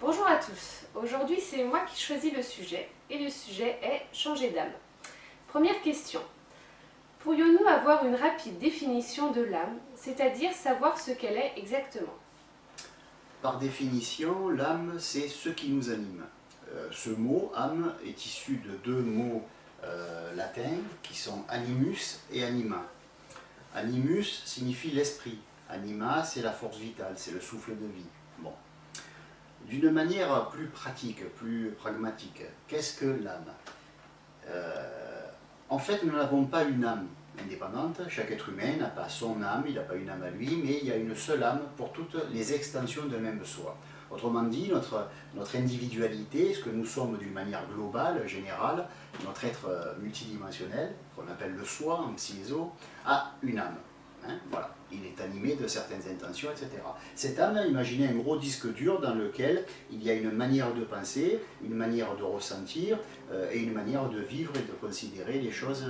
Bonjour à tous, aujourd'hui c'est moi qui choisis le sujet et le sujet est changer d'âme. Première question, pourrions-nous avoir une rapide définition de l'âme, c'est-à-dire savoir ce qu'elle est exactement? Par définition, l'âme, c'est ce qui nous anime. Ce mot, âme, est issu de deux mots latins qui sont animus et anima. Animus signifie l'esprit, anima, c'est la force vitale, c'est le souffle de vie. Bon. D'une manière plus pratique, plus pragmatique, qu'est-ce que l'âme? En fait, nous n'avons pas une âme indépendante. Chaque être humain n'a pas son âme, il n'a pas une âme à lui, mais il y a une seule âme pour toutes les extensions d'un même soi. Autrement dit, notre individualité, ce que nous sommes d'une manière globale, générale, notre être multidimensionnel, qu'on appelle le soi en psycho, a une âme. Voilà. Il est animé de certaines intentions, etc. Cette âme, imaginez un gros disque dur dans lequel il y a une manière de penser, une manière de ressentir et une manière de vivre et de considérer les choses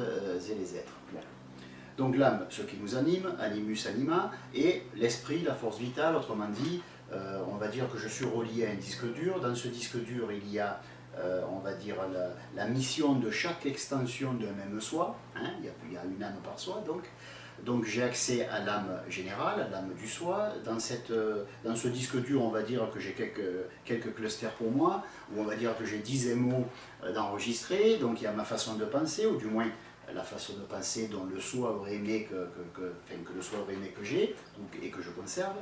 et les êtres. Bon. Donc l'âme, ce qui nous anime, animus anima, et l'esprit, la force vitale, autrement dit, on va dire que je suis relié à un disque dur. Dans ce disque dur, il y a on va dire la mission de chaque extension d'un même soi, il y a une âme par soi donc j'ai accès à l'âme générale, à l'âme du soi. Dans ce disque dur, on va dire que j'ai quelques clusters pour moi, ou on va dire que j'ai 10 émaux d'enregistrer, donc il y a ma façon de penser, ou du moins la façon de penser dont le soi aurait aimé que le soi aurait aimé que j'ai et que je conserve,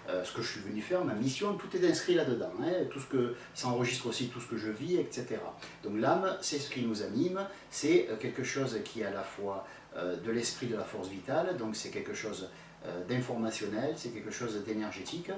ce que je suis venu faire, ma mission, tout est inscrit là-dedans, tout ce que ça enregistre aussi tout ce que je vis, etc. Donc l'âme, c'est ce qui nous anime, c'est quelque chose qui est à la fois de l'esprit, de la force vitale, donc c'est quelque chose d'informationnel, c'est quelque chose d'énergétique,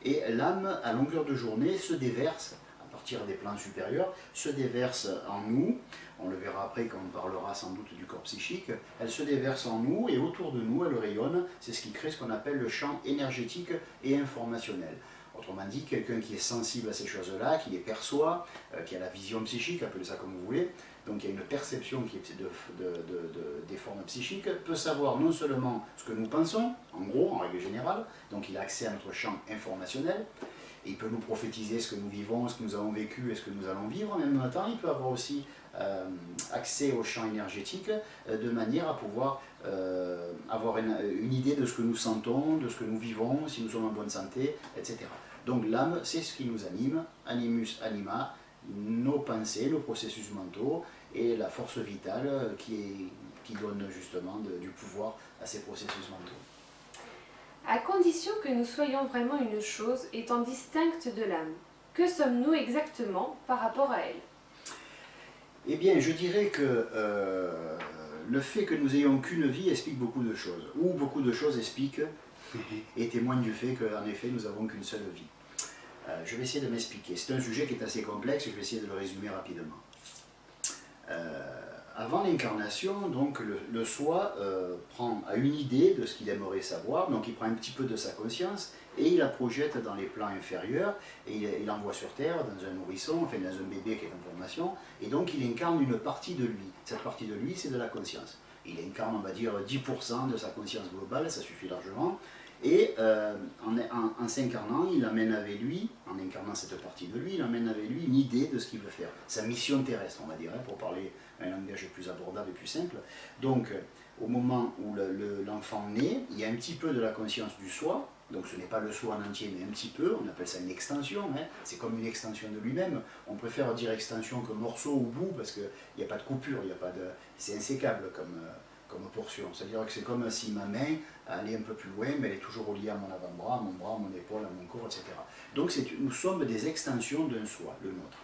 et l'âme, à longueur de journée, se déverse à partir des plans supérieurs, se déverse en nous. On le verra après quand on parlera sans doute du corps psychique. Elle se déverse en nous et autour de nous, elle rayonne. C'est ce qui crée ce qu'on appelle le champ énergétique et informationnel. Autrement dit, quelqu'un qui est sensible à ces choses-là, qui les perçoit, qui a la vision psychique, appelez ça comme vous voulez, donc il y a une perception qui est des formes psychiques, peut savoir non seulement ce que nous pensons, en gros, en règle générale, donc il a accès à notre champ informationnel, et il peut nous prophétiser ce que nous vivons, ce que nous avons vécu et ce que nous allons vivre. En même temps, il peut avoir aussi accès au champ énergétique de manière à pouvoir avoir une idée de ce que nous sentons, de ce que nous vivons, si nous sommes en bonne santé, etc. Donc l'âme, c'est ce qui nous anime, animus anima, nos pensées, nos processus mentaux et la force vitale qui donne justement du pouvoir à ces processus mentaux. À condition que nous soyons vraiment une chose étant distincte de l'âme, que sommes-nous exactement par rapport à elle? Eh bien, je dirais que le fait que nous n'ayons qu'une vie explique beaucoup de choses, ou beaucoup de choses expliquent et témoignent du fait qu'en effet, nous n'avons qu'une seule vie. Je vais essayer de m'expliquer. C'est un sujet qui est assez complexe, je vais essayer de le résumer rapidement. Avant l'incarnation, donc le soi a une idée de ce qu'il aimerait savoir, donc il prend un petit peu de sa conscience et il la projette dans les plans inférieurs et il l'envoie sur Terre dans un nourrisson, enfin dans un bébé qui est en formation, et donc il incarne une partie de lui. Cette partie de lui, c'est de la conscience. Il incarne, on va dire, 10% de sa conscience globale, ça suffit largement. Et en s'incarnant, il amène avec lui, en incarnant cette partie de lui, il amène avec lui une idée de ce qu'il veut faire. Sa mission terrestre, on va dire, pour parler un langage plus abordable et plus simple. Donc, au moment où l'enfant naît, il y a un petit peu de la conscience du soi, donc ce n'est pas le soi en entier, mais un petit peu, on appelle ça une extension, c'est comme une extension de lui-même. On préfère dire extension que morceau ou bout, parce qu'il n'y a pas de coupure, c'est insécable comme portion. C'est-à-dire que c'est comme si ma main allait un peu plus loin, mais elle est toujours reliée à mon avant-bras, à mon bras, à mon épaule, à mon corps, etc. Donc nous sommes des extensions d'un soi, le nôtre.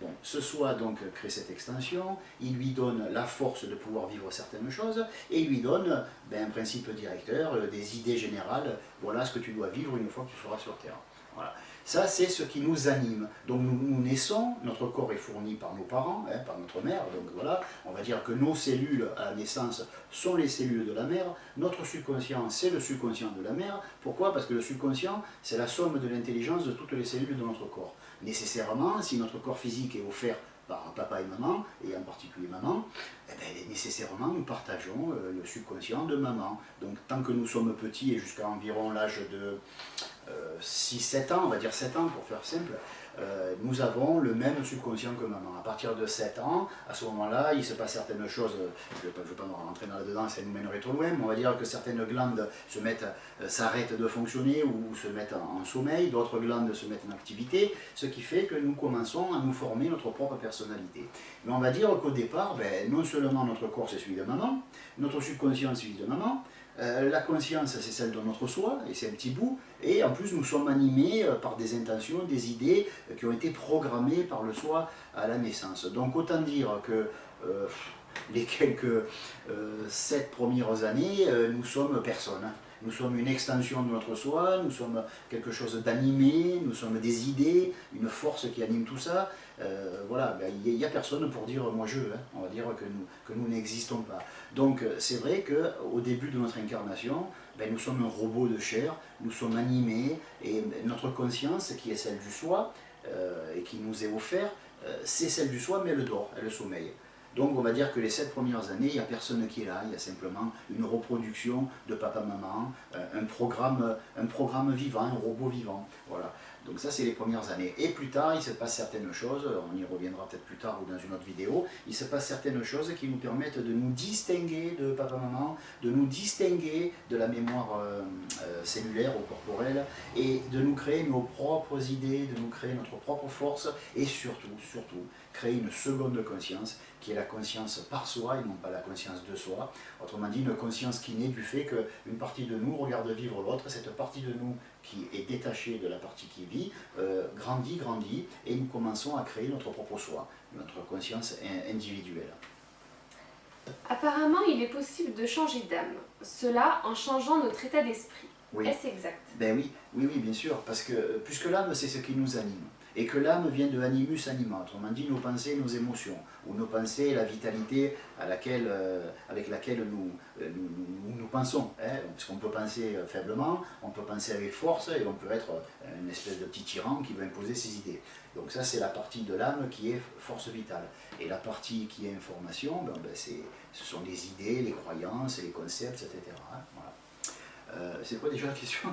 Bon, ce soi donc crée cette extension, il lui donne la force de pouvoir vivre certaines choses, et il lui donne un principe directeur, des idées générales, voilà ce que tu dois vivre une fois que tu seras sur Terre. Voilà. Ça, c'est ce qui nous anime. Donc nous naissons, notre corps est fourni par nos parents, par notre mère, donc voilà, on va dire que nos cellules à la naissance sont les cellules de la mère, notre subconscient, c'est le subconscient de la mère. Pourquoi? Parce que le subconscient, c'est la somme de l'intelligence de toutes les cellules de notre corps. Nécessairement, si notre corps physique est offert par papa et maman, et en particulier maman, nécessairement nous partageons le subconscient de maman. Donc tant que nous sommes petits et jusqu'à environ l'âge de 6-7 ans, on va dire 7 ans pour faire simple, nous avons le même subconscient que maman. À partir de 7 ans, à ce moment-là, il se passe certaines choses, je ne vais pas rentrer là-dedans, ça nous mènerait trop loin, mais on va dire que certaines glandes s'arrêtent de fonctionner ou se mettent en sommeil, d'autres glandes se mettent en activité, ce qui fait que nous commençons à nous former notre propre personnalité. Mais on va dire qu'au départ, non seulement notre corps c'est celui de maman, notre subconscient c'est celui de maman, la conscience, c'est celle de notre soi, et c'est un petit bout, et en plus nous sommes animés par des intentions, des idées qui ont été programmées par le soi à la naissance. Donc autant dire que les quelques 7 premières années, nous sommes personne. Nous sommes une extension de notre soi, nous sommes quelque chose d'animé, nous sommes des idées, une force qui anime tout ça. Voilà, il n'y a personne pour dire moi je, hein. On va dire que nous n'existons pas. Donc c'est vrai qu'au début de notre incarnation, nous sommes un robot de chair, nous sommes animés, et notre conscience, qui est celle du soi, et qui nous est offerte, c'est celle du soi, mais elle dort, elle sommeille. Donc on va dire que les 7 premières années, il n'y a personne qui est là, il y a simplement une reproduction de papa-maman, un programme vivant, un robot vivant. Voilà. Donc ça c'est les premières années. Et plus tard, il se passe certaines choses, on y reviendra peut-être plus tard ou dans une autre vidéo, il se passe certaines choses qui nous permettent de nous distinguer de papa-maman, de nous distinguer de la mémoire cellulaire ou corporelle, et de nous créer nos propres idées, de nous créer notre propre force, et surtout, créer une seconde conscience, qui est la conscience par soi et non pas la conscience de soi. Autrement dit, une conscience qui naît du fait qu'une partie de nous regarde vivre l'autre, cette partie de nous qui est détachée de la partie qui vit, grandit, et nous commençons à créer notre propre soi, notre conscience individuelle. Apparemment, il est possible de changer d'âme, cela en changeant notre état d'esprit. Oui. Est-ce exact? Oui, bien sûr, parce que puisque l'âme, c'est ce qui nous anime, et que l'âme vient de animus anima, autrement dit nos pensées, nos émotions, ou nos pensées, la vitalité avec laquelle nous pensons. Hein, parce qu'on peut penser faiblement, on peut penser avec force, et on peut être une espèce de petit tyran qui veut imposer ses idées. Donc ça, c'est la partie de l'âme qui est force vitale. Et la partie qui est information, ce sont les idées, les croyances, les concepts, etc. Hein, voilà. C'est quoi déjà la question?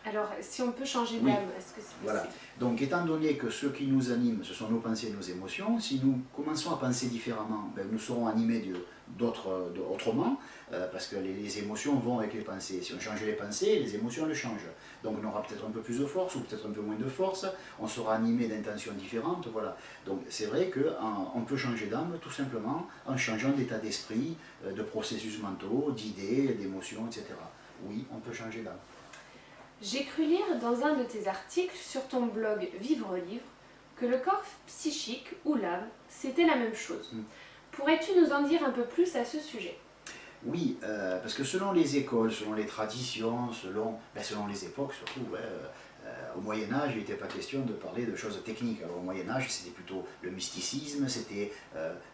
Alors, si on peut changer d'âme, est-ce que c'est possible? Voilà. Donc, étant donné que ce qui nous anime, ce sont nos pensées et nos émotions, si nous commençons à penser différemment, nous serons animés autrement, parce que les émotions vont avec les pensées. Si on change les pensées, les émotions le changent. Donc, on aura peut-être un peu plus de force ou peut-être un peu moins de force, on sera animé d'intentions différentes, voilà. Donc, c'est vrai qu'on peut changer d'âme tout simplement en changeant d'état d'esprit, de processus mentaux, d'idées, d'émotions, etc. Oui, on peut changer d'âme. J'ai cru lire dans un de tes articles sur ton blog Vivre-Livre que le corps psychique ou l'âme, c'était la même chose. Pourrais-tu nous en dire un peu plus à ce sujet? Oui, parce que selon les écoles, selon les traditions, selon les époques surtout, au Moyen-Âge, il n'était pas question de parler de choses techniques. Alors, au Moyen-Âge, c'était plutôt le mysticisme, c'était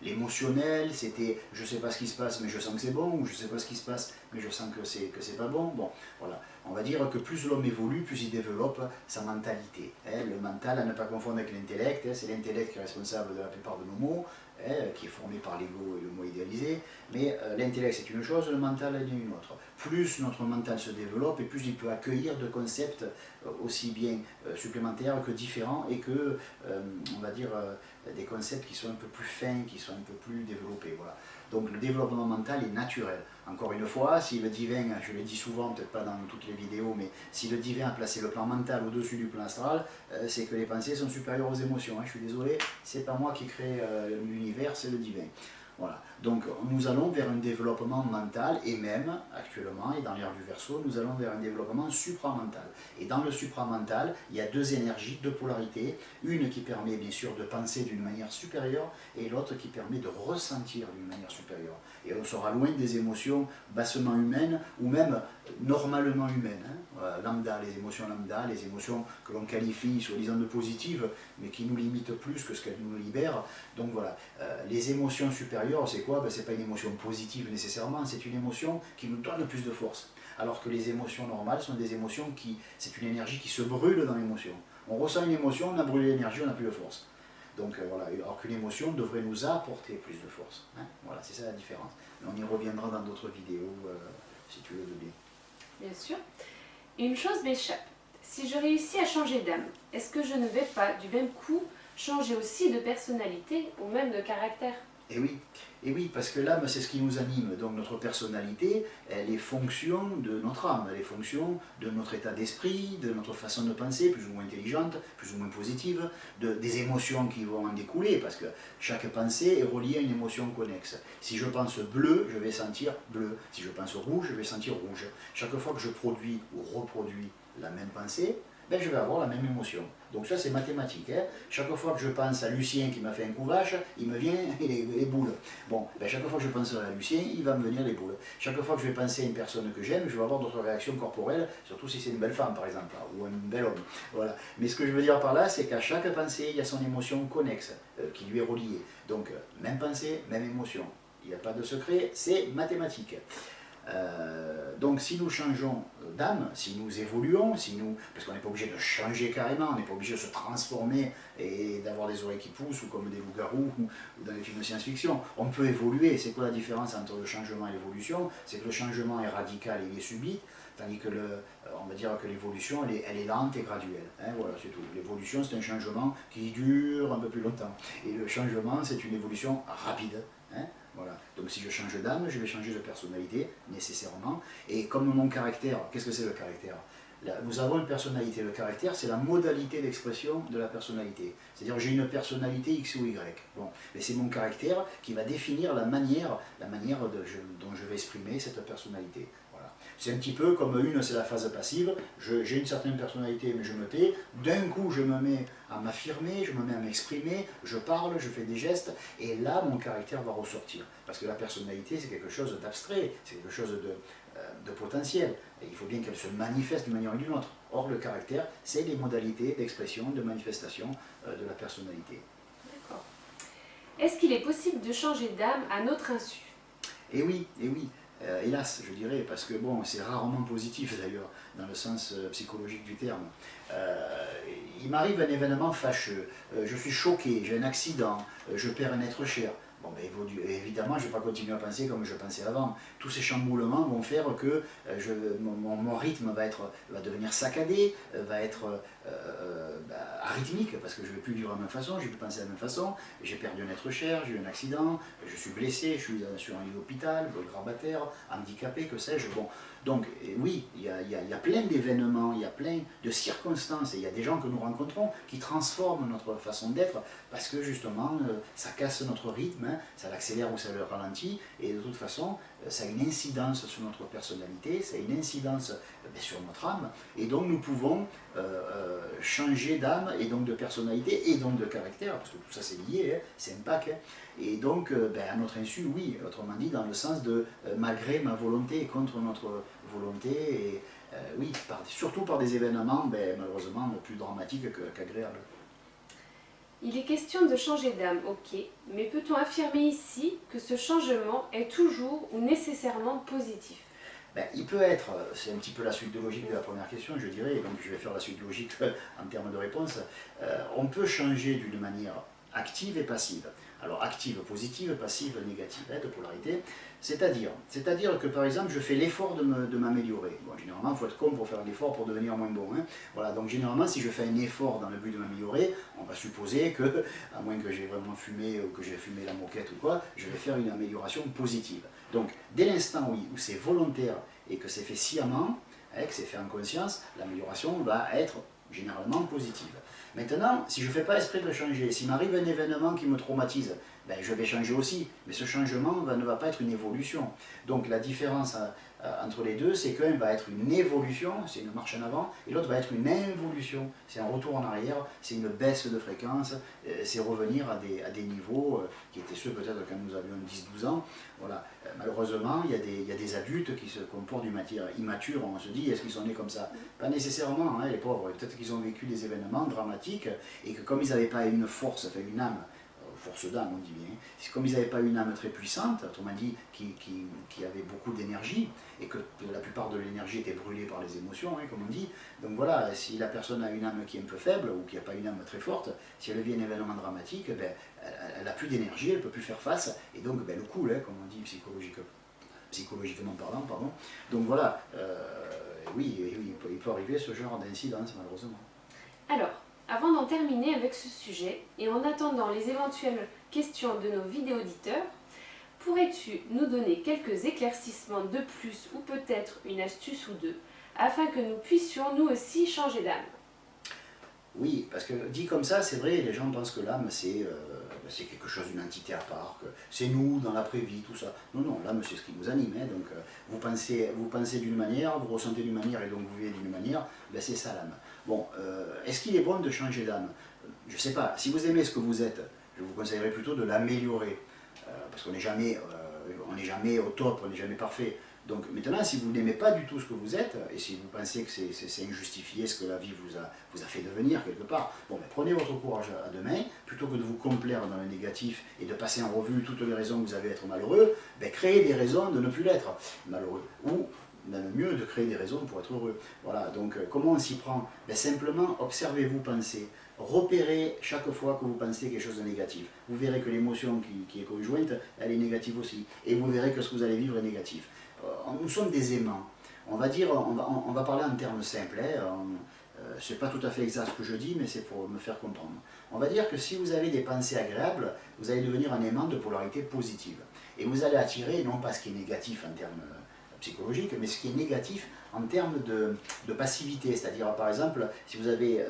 l'émotionnel, c'était je ne sais pas ce qui se passe, mais je sens que c'est bon, ou je ne sais pas ce qui se passe, mais je sens que c'est pas bon. Bon, voilà. On va dire que plus l'homme évolue, plus il développe sa mentalité. Hein. Le mental, à ne pas confondre avec l'intellect, hein, c'est l'intellect qui est responsable de la plupart de nos maux, hein, qui est formé par l'ego et le moi idéalisé, mais l'intellect c'est une chose, le mental est une autre. Plus notre mental se développe et plus il peut accueillir de concepts aussi bien supplémentaires que différents et que, on va dire, des concepts qui sont un peu plus fins, qui sont un peu plus développés. Voilà. Donc le développement mental est naturel. Encore une fois, si le divin, je le dis souvent, peut-être pas dans toutes les vidéos, mais si le divin a placé le plan mental au-dessus du plan astral, c'est que les pensées sont supérieures aux émotions. Hein. Je suis désolé, c'est pas moi qui crée l'univers, c'est le divin. Voilà. Donc nous allons vers un développement mental et même actuellement, et dans l'ère du Verseau, nous allons vers un développement supramental. Et dans le supramental, il y a deux énergies, deux polarités, une qui permet bien sûr de penser d'une manière supérieure et l'autre qui permet de ressentir d'une manière supérieure. Et on sera loin des émotions bassement humaines ou même normalement humaines. Hein. Lambda, les émotions lambda, les émotions que l'on qualifie soi-disant de positives, mais qui nous limitent plus que ce qu'elles nous libèrent. Donc voilà, les émotions supérieures, c'est quoi? Ce n'est pas une émotion positive nécessairement, c'est une émotion qui nous donne plus de force. Alors que les émotions normales sont des émotions c'est une énergie qui se brûle dans l'émotion. On ressent une émotion, on a brûlé l'énergie, on n'a plus de force. Donc voilà, alors qu'une émotion devrait nous apporter plus de force. Hein, voilà, c'est ça la différence. Mais on y reviendra dans d'autres vidéos, si tu le veux bien. Bien sûr. Une chose m'échappe. Si je réussis à changer d'âme, est-ce que je ne vais pas du même coup changer aussi de personnalité ou même de caractère? Et oui, parce que l'âme, c'est ce qui nous anime. Donc notre personnalité, elle est fonction de notre âme, elle est fonction de notre état d'esprit, de notre façon de penser, plus ou moins intelligente, plus ou moins positive, des émotions qui vont en découler, parce que chaque pensée est reliée à une émotion connexe. Si je pense bleu, je vais sentir bleu. Si je pense rouge, je vais sentir rouge. Chaque fois que je produis ou reproduis la même pensée, ben, je vais avoir la même émotion. Donc ça c'est mathématique. Hein. Chaque fois que je pense à Lucien qui m'a fait un coup vache, il me vient les boules. Bon, ben, chaque fois que je pense à Lucien, il va me venir les boules. Chaque fois que je vais penser à une personne que j'aime, je vais avoir d'autres réactions corporelles, surtout si c'est une belle femme par exemple, ou un bel homme. Voilà. Mais ce que je veux dire par là, c'est qu'à chaque pensée, il y a son émotion connexe qui lui est reliée. Donc même pensée, même émotion. Il n'y a pas de secret, c'est mathématique. Donc si nous changeons d'âme, si nous évoluons, parce qu'on n'est pas obligé de changer carrément, on n'est pas obligé de se transformer et d'avoir des oreilles qui poussent ou comme des loups-garous ou dans les films de science-fiction, on peut évoluer. C'est quoi la différence entre le changement et l'évolution? C'est que le changement est radical et il est subit, tandis que on va dire que l'évolution elle est lente et graduelle. Hein, voilà, c'est tout. L'évolution c'est un changement qui dure un peu plus longtemps. Et le changement c'est une évolution rapide. Hein. Voilà. Donc si je change d'âme, je vais changer de personnalité, nécessairement. Et comme mon caractère, qu'est-ce que c'est le caractère? Nous avons une personnalité. Le caractère, c'est la modalité d'expression de la personnalité. C'est-à-dire j'ai une personnalité X ou Y. Bon, mais c'est mon caractère qui va définir la manière dont je vais exprimer cette personnalité. Voilà. C'est un petit peu comme c'est la phase passive. J'ai une certaine personnalité, mais je me tais. D'un coup, je me mets à m'affirmer, je me mets à m'exprimer, je parle, je fais des gestes, et là, mon caractère va ressortir. Parce que la personnalité, c'est quelque chose d'abstrait, c'est quelque chose de potentiel. Et il faut bien qu'elle se manifeste d'une manière ou d'une autre. Or, le caractère, c'est les modalités d'expression, de manifestation de la personnalité. D'accord. Est-ce qu'il est possible de changer d'âme à notre insu? Eh oui, eh oui. Hélas, je dirais, parce que bon, c'est rarement positif d'ailleurs, dans le sens psychologique du terme. Il m'arrive un événement fâcheux, je suis choqué, j'ai un accident, je perds un être cher. Bon, ben, évidemment, je ne vais pas continuer à penser comme je pensais avant. Tous ces chamboulements vont faire que mon rythme va devenir saccadé, va être arythmique, parce que je ne vais plus vivre de la même façon, je ne vais plus penser de la même façon. J'ai perdu un être cher, j'ai eu un accident, je suis blessé, je suis sur un lit d'hôpital, grabataire, handicapé, que sais-je. Bon. Donc oui, il y a plein d'événements, il y a plein de circonstances, et il y a des gens que nous rencontrons qui transforment notre façon d'être, parce que justement, ça casse notre rythme, hein, ça l'accélère ou ça le ralentit, et de toute façon, ça a une incidence sur notre personnalité, ça a une incidence sur notre âme, et donc nous pouvons changer d'âme, et donc de personnalité, et donc de caractère, parce que tout ça c'est lié, hein, c'est un pack, hein, et donc à notre insu, oui, autrement dit, dans le sens de malgré ma volonté et contre notre volonté, et oui, surtout par des événements malheureusement plus dramatiques qu'agréables. Il est question de changer d'âme, ok, mais peut-on affirmer ici que ce changement est toujours ou nécessairement positif? Il peut être, c'est un petit peu la suite logique de la première question, je dirais, donc je vais faire la suite logique en termes de réponse. On peut changer d'une manière active et passive. Alors active positive, passive négative, de polarité. C'est-à-dire que par exemple je fais l'effort de m'améliorer. Bon, généralement il faut être con pour faire un effort pour devenir moins bon. Hein. Voilà, donc généralement si je fais un effort dans le but de m'améliorer, on va supposer que, à moins que j'ai vraiment fumé ou que j'ai fumé la moquette ou quoi, je vais faire une amélioration positive. Donc dès l'instant où c'est volontaire et que c'est fait sciemment, que c'est fait en conscience, l'amélioration va être généralement positive. Maintenant, si je ne fais pas esprit de changer, s'il m'arrive un événement qui me traumatise, je vais changer aussi, mais ce changement ne va pas être une évolution. Donc la différence entre les deux, c'est qu'un va être une évolution, c'est une marche en avant, et l'autre va être une involution, c'est un retour en arrière, c'est une baisse de fréquence, c'est revenir à des niveaux qui étaient ceux peut-être quand nous avions 10-12 ans. Voilà. Malheureusement, il y a des adultes qui se comportent d'une manière immature, on se dit, est-ce qu'ils sont nés comme ça? Pas nécessairement, hein, les pauvres, peut-être qu'ils ont vécu des événements dramatiques, et que comme ils n'avaient pas une force, enfin une âme, force d'âme on dit bien, comme ils n'avaient pas une âme très puissante, autrement dit, qui avait beaucoup d'énergie, et que la plupart de l'énergie était brûlée par les émotions, hein, comme on dit, donc voilà, si la personne a une âme qui est un peu faible, ou qui n'a pas une âme très forte, si elle vit un événement dramatique, elle n'a plus d'énergie, elle ne peut plus faire face, et donc le coule, hein, comme on dit psychologiquement parlant, pardon. Donc voilà, oui, il peut arriver ce genre d'incidence malheureusement. Alors, avant d'en terminer avec ce sujet, et en attendant les éventuelles questions de nos vidéo-auditeurs, pourrais-tu nous donner quelques éclaircissements de plus ou peut-être une astuce ou deux afin que nous puissions nous aussi changer d'âme? Oui, parce que dit comme ça, c'est vrai, les gens pensent que l'âme c'est quelque chose, d'une entité à part, que c'est nous dans l'après-vie, tout ça. Non, non, l'âme c'est ce qui nous anime, hein, donc vous pensez d'une manière, vous ressentez d'une manière et donc vous vivez d'une manière, ben, c'est ça l'âme. Bon, est-ce qu'il est bon de changer d'âme? Je ne sais pas, si vous aimez ce que vous êtes, je vous conseillerais plutôt de l'améliorer, parce qu'on n'est jamais, jamais au top, on n'est jamais parfait. Donc maintenant, si vous n'aimez pas du tout ce que vous êtes, et si vous pensez que c'est injustifié ce que la vie vous a fait devenir quelque part, bon, ben, prenez votre courage à deux mains, plutôt que de vous complaire dans le négatif et de passer en revue toutes les raisons que vous avez d'être malheureux, ben, créez des raisons de ne plus l'être malheureux. Ou, dans le mieux, de créer des raisons pour être heureux. Voilà, donc comment on s'y prend? Ben, simplement, observez-vous penser. Repérez chaque fois que vous pensez quelque chose de négatif. Vous verrez que l'émotion qui est conjointe, elle est négative aussi. Et vous verrez que ce que vous allez vivre est négatif. Nous sommes des aimants. On va dire, on va parler en termes simples. C'est pas tout à fait exact ce que je dis, mais c'est pour me faire comprendre. On va dire que si vous avez des pensées agréables, vous allez devenir un aimant de polarité positive. Et vous allez attirer, non pas ce qui est négatif en termes psychologiques, mais ce qui est négatif en termes de passivité. C'est-à-dire, par exemple, si vous avez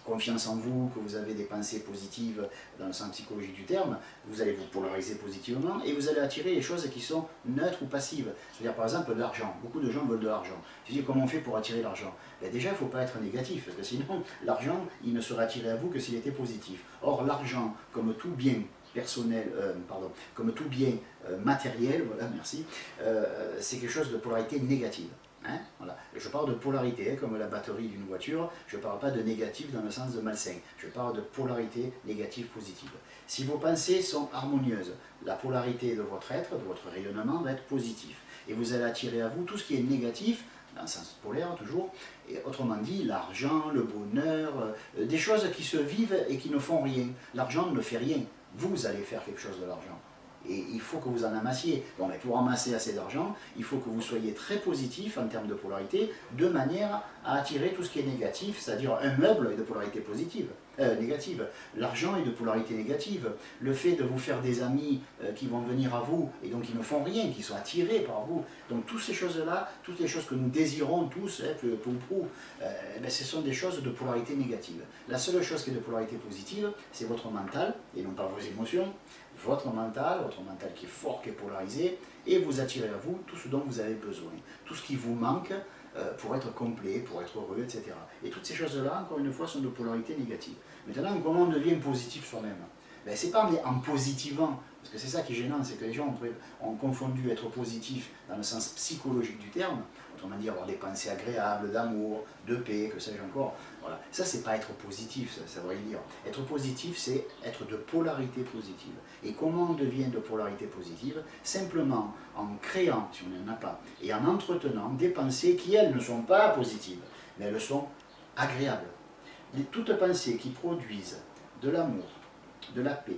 confiance en vous, que vous avez des pensées positives dans le sens psychologique du terme, vous allez vous polariser positivement et vous allez attirer les choses qui sont neutres ou passives. C'est-à-dire, par exemple, de l'argent. Beaucoup de gens veulent de l'argent. Je dis, comment on fait pour attirer l'argent? Ben déjà, il ne faut pas être négatif, parce que sinon, l'argent, il ne sera attiré à vous que s'il était positif. Or, l'argent, comme tout bien personnel, comme tout bien matériel, voilà, merci, c'est quelque chose de polarité négative. Hein, voilà. Je parle de polarité, hein, comme la batterie d'une voiture, je ne parle pas de négatif dans le sens de malsain, je parle de polarité négative-positive. Si vos pensées sont harmonieuses, la polarité de votre être, de votre rayonnement va être positif. Et vous allez attirer à vous tout ce qui est négatif, dans le sens polaire toujours, et autrement dit, l'argent, le bonheur, des choses qui se vivent et qui ne font rien. L'argent ne fait rien, vous allez faire quelque chose de l'argent. Et il faut que vous en amassiez. Bon, mais pour amasser assez d'argent, il faut que vous soyez très positif en termes de polarité, de manière à attirer tout ce qui est négatif, c'est-à-dire un meuble est de polarité positive, négative. L'argent est de polarité négative. Le fait de vous faire des amis qui vont venir à vous, et donc qui ne font rien, qui sont attirés par vous. Donc toutes ces choses-là, toutes les choses que nous désirons tous, peu ou prou, ben, ce sont des choses de polarité négative. La seule chose qui est de polarité positive, c'est votre mental, et non pas vos émotions. Votre mental qui est fort, qui est polarisé, et vous attirez à vous tout ce dont vous avez besoin, tout ce qui vous manque pour être complet, pour être heureux, etc. Et toutes ces choses-là, encore une fois, sont de polarité négative. Maintenant, comment on devient positif soi-même? Ben, c'est pas en positivant, parce que c'est ça qui est gênant, c'est que les gens ont confondu être positif dans le sens psychologique du terme, autrement dit avoir des pensées agréables, d'amour, de paix, que sais-je encore. Voilà. Ça, c'est pas être positif, ça veut rien dire. Être positif, c'est être de polarité positive. Et comment on devient de polarité positive? Simplement en créant, si on n'en a pas, et en entretenant des pensées qui, elles, ne sont pas positives, mais elles sont agréables. Toutes pensées qui produisent de l'amour, de la paix,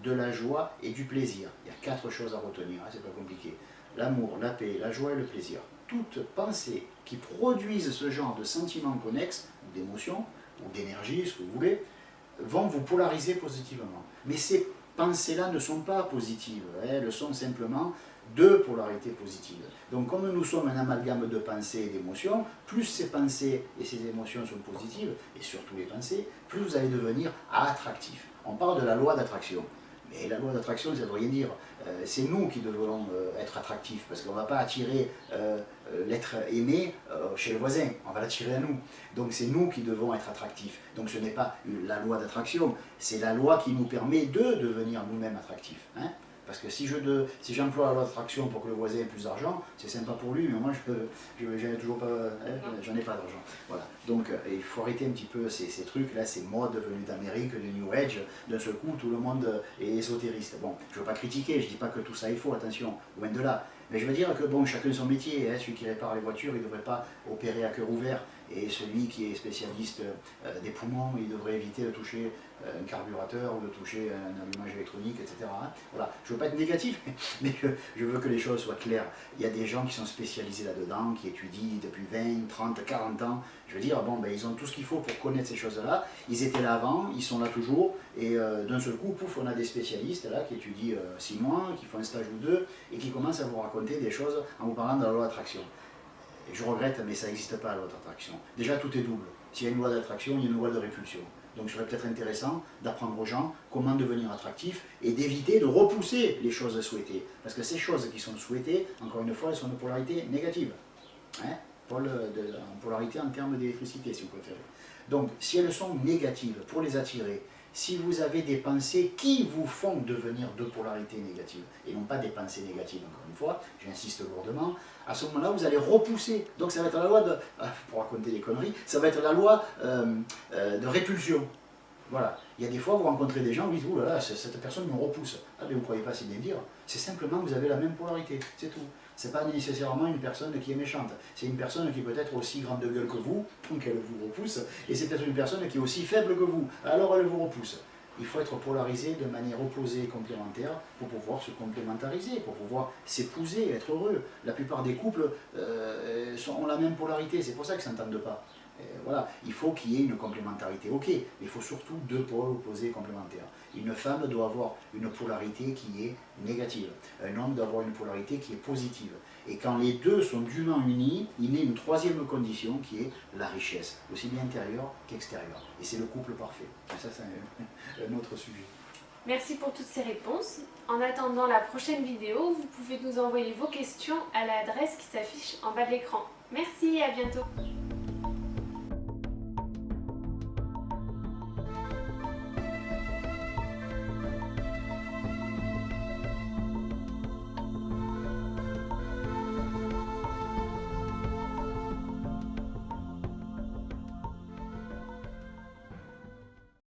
de la joie et du plaisir. Il y a 4 choses à retenir, hein, c'est pas compliqué. L'amour, la paix, la joie et le plaisir. Toutes pensées qui produisent ce genre de sentiments connexes, ou d'émotions, ou d'énergie, ce que vous voulez, vont vous polariser positivement. Mais ces pensées-là ne sont pas positives, elles sont simplement de polarité positive. Donc comme nous sommes un amalgame de pensées et d'émotions, plus ces pensées et ces émotions sont positives, et surtout les pensées, plus vous allez devenir attractif. On parle de la loi d'attraction. Mais la loi d'attraction, ça ne veut rien dire. C'est nous qui devons être attractifs, parce qu'on ne va pas attirer l'être aimé chez le voisin, on va l'attirer à nous. Donc c'est nous qui devons être attractifs. Donc ce n'est pas la loi d'attraction, c'est la loi qui nous permet de devenir nous-mêmes attractifs. Hein. Parce que si j'emploie la loi d'attraction pour que le voisin ait plus d'argent, c'est sympa pour lui, mais moi j'en ai pas d'argent. Voilà. Donc il faut arrêter un petit peu ces trucs-là, ces modes venus d'Amérique, du New Age, d'un seul coup tout le monde est ésotériste. Bon, je ne veux pas critiquer, je ne dis pas que tout ça est faux, attention, loin de là. Mais je veux dire que bon, chacun son métier, hein, celui qui répare les voitures, il ne devrait pas opérer à cœur ouvert. et celui qui est spécialiste des poumons, il devrait éviter de toucher un carburateur ou de toucher un allumage électronique, etc. Voilà. Je ne veux pas être négatif, mais je veux que les choses soient claires. Il y a des gens qui sont spécialisés là-dedans, qui étudient depuis 20, 30, 40 ans. Je veux dire, bon, ben, ils ont tout ce qu'il faut pour connaître ces choses-là. Ils étaient là avant, ils sont là toujours, et d'un seul coup, pouf, on a des spécialistes là qui étudient 6 mois, qui font un stage ou 2, et qui commencent à vous raconter des choses en vous parlant de la loi d'attraction. Et je regrette, mais ça n'existe pas, la loi d'attraction. Déjà, tout est double. S'il y a une loi d'attraction, il y a une loi de répulsion. Donc, il serait peut-être intéressant d'apprendre aux gens comment devenir attractif et d'éviter de repousser les choses souhaitées. Parce que ces choses qui sont souhaitées, encore une fois, elles sont de polarité négative. Hein, en polarité en termes d'électricité, si vous préférez. Donc, si elles sont négatives, pour les attirer, si vous avez des pensées qui vous font devenir de polarité négative, et non pas des pensées négatives, encore une fois, j'insiste lourdement, à ce moment-là, vous allez repousser. Donc ça va être la loi de, pour raconter des conneries, ça va être la loi de répulsion. Voilà. Il y a des fois, vous rencontrez des gens, vous dites, ouh là là, cette personne me repousse. Ah, mais vous ne croyez pas si bien dire. C'est simplement que vous avez la même polarité, c'est tout. Ce n'est pas nécessairement une personne qui est méchante. C'est une personne qui peut être aussi grande de gueule que vous, donc elle vous repousse, et c'est peut-être une personne qui est aussi faible que vous, alors elle vous repousse. Il faut être polarisé de manière opposée et complémentaire pour pouvoir se complémentariser, pour pouvoir s'épouser, être heureux. La plupart des couples ont la même polarité, c'est pour ça qu'ils ne s'entendent pas. Voilà, il faut qu'il y ait une complémentarité, ok, mais il faut surtout deux pôles opposés et complémentaires. Une femme doit avoir une polarité qui est négative, un homme doit avoir une polarité qui est positive. Et quand les deux sont dûment unis, il naît une troisième condition qui est la richesse, aussi bien intérieure qu'extérieure. Et c'est le couple parfait. Et ça, c'est un autre sujet. Merci pour toutes ces réponses. En attendant la prochaine vidéo, vous pouvez nous envoyer vos questions à l'adresse qui s'affiche en bas de l'écran. Merci et à bientôt.